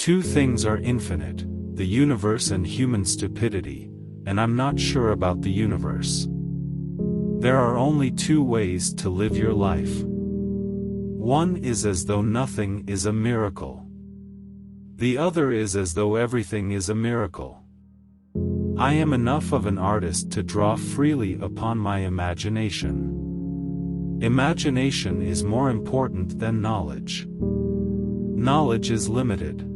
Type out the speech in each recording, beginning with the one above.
Two things are infinite, the universe and human stupidity, and I'm not sure about the universe. There are only two ways to live your life. One is as though nothing is a miracle. The other is as though everything is a miracle. I am enough of an artist to draw freely upon my imagination. Imagination is more important than knowledge. Knowledge is limited.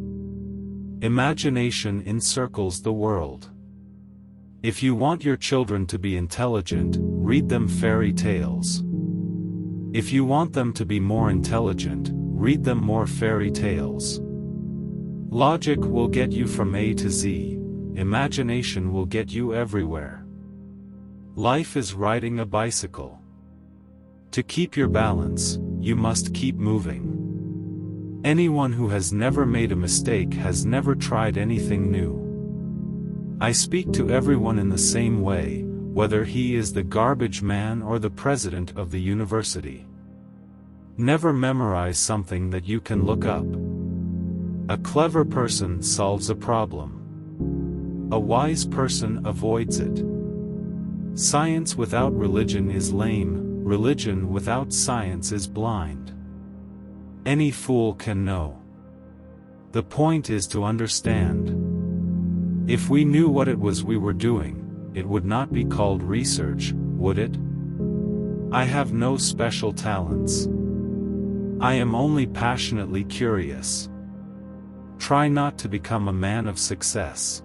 Imagination encircles the world. If you want your children to be intelligent, read them fairy tales. If you want them to be more intelligent, read them more fairy tales. Logic will get you from A to Z, imagination will get you everywhere. Life is riding a bicycle. To keep your balance, you must keep moving. Anyone who has never made a mistake has never tried anything new. I speak to everyone in the same way, whether he is the garbage man or the president of the university. Never memorize something that you can look up. A clever person solves a problem. A wise person avoids it. Science without religion is lame, religion without science is blind. Any fool can know. The point is to understand. If we knew what it was we were doing, it would not be called research, would it? I have no special talents. I am only passionately curious. Try not to become a man of success.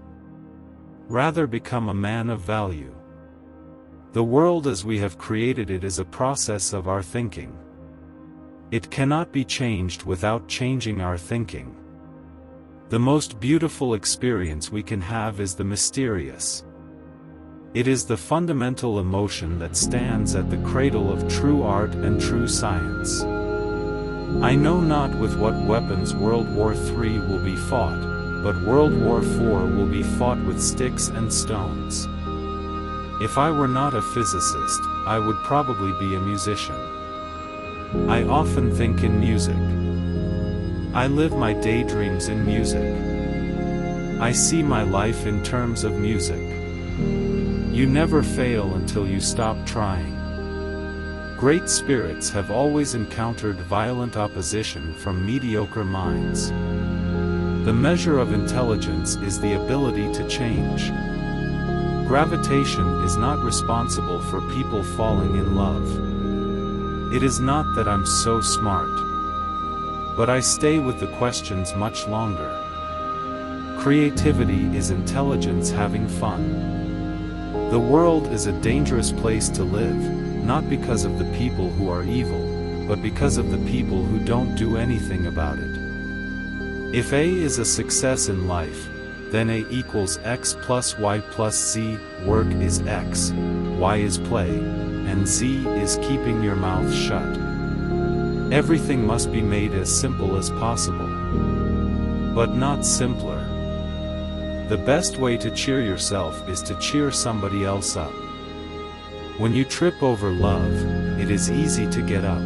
Rather become a man of value. The world as we have created it is a process of our thinking. It cannot be changed without changing our thinking. The most beautiful experience we can have is the mysterious. It is the fundamental emotion that stands at the cradle of true art and true science. I know not with what weapons World War III will be fought, but World War IV will be fought with sticks and stones. If I were not a physicist, I would probably be a musician. I often think in music. I live my daydreams in music. I see my life in terms of music. You never fail until you stop trying. Great spirits have always encountered violent opposition from mediocre minds. The measure of intelligence is the ability to change. Gravitation is not responsible for people falling in love. It is not that I'm so smart. But I stay with the questions much longer. Creativity is intelligence having fun. The world is a dangerous place to live, not because of the people who are evil, but because of the people who don't do anything about it. If A is a success in life, then A equals X plus Y plus Z, work is X, Y is play, and Z is keeping your mouth shut. Everything must be made as simple as possible. But not simpler. The best way to cheer yourself is to cheer somebody else up. When you trip over love, it is easy to get up.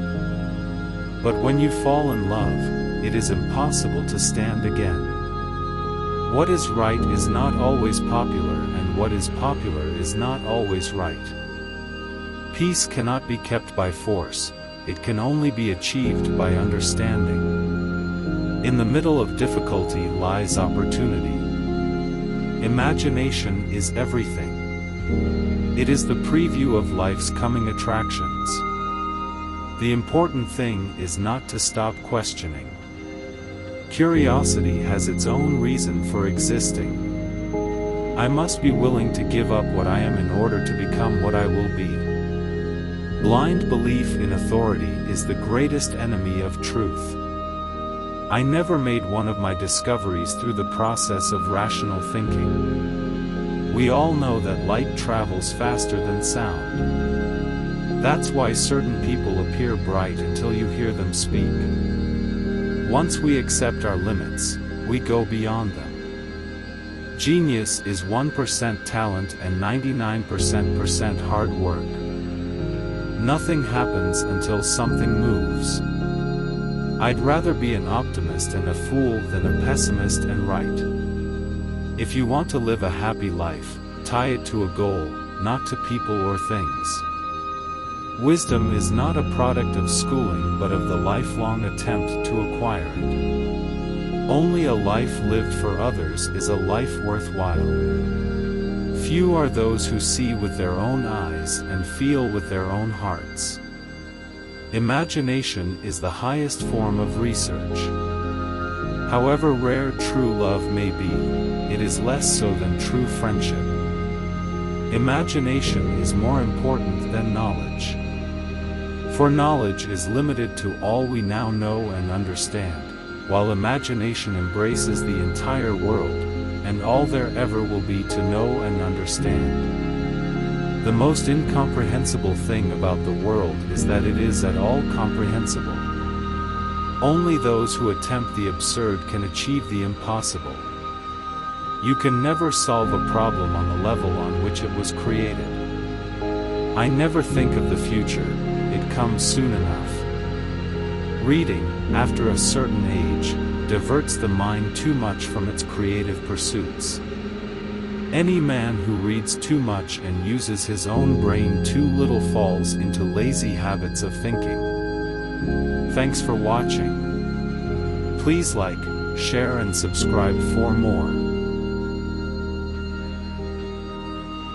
But when you fall in love, it is impossible to stand again. What is right is not always popular, and what is popular is not always right. Peace cannot be kept by force. It can only be achieved by understanding. In the middle of difficulty lies opportunity. Imagination is everything. It is the preview of life's coming attractions. The important thing is not to stop questioning. Curiosity has its own reason for existing. I must be willing to give up what I am in order to become what I will be. Blind belief in authority is the greatest enemy of truth. I never made one of my discoveries through the process of rational thinking. We all know that light travels faster than sound. That's why certain people appear bright until you hear them speak. Once we accept our limits, we go beyond them. Genius is 1% talent and 99% hard work. Nothing happens until something moves. I'd rather be an optimist and a fool than a pessimist and right. If you want to live a happy life, tie it to a goal, not to people or things. Wisdom is not a product of schooling but of the lifelong attempt to acquire it. Only a life lived for others is a life worthwhile. Few are those who see with their own eyes and feel with their own hearts. Imagination is the highest form of research. However rare true love may be, it is less so than true friendship. Imagination is more important than knowledge. For knowledge is limited to all we now know and understand, while imagination embraces the entire world, and all there ever will be to know and understand. The most incomprehensible thing about the world is that it is at all comprehensible. Only those who attempt the absurd can achieve the impossible. You can never solve a problem on the level on which it was created. I never think of the future, it comes soon enough. Reading, after a certain age, diverts the mind too much from its creative pursuits. Any man who reads too much and uses his own brain too little falls into lazy habits of thinking. Thanks for watching. Please like, share and subscribe for more.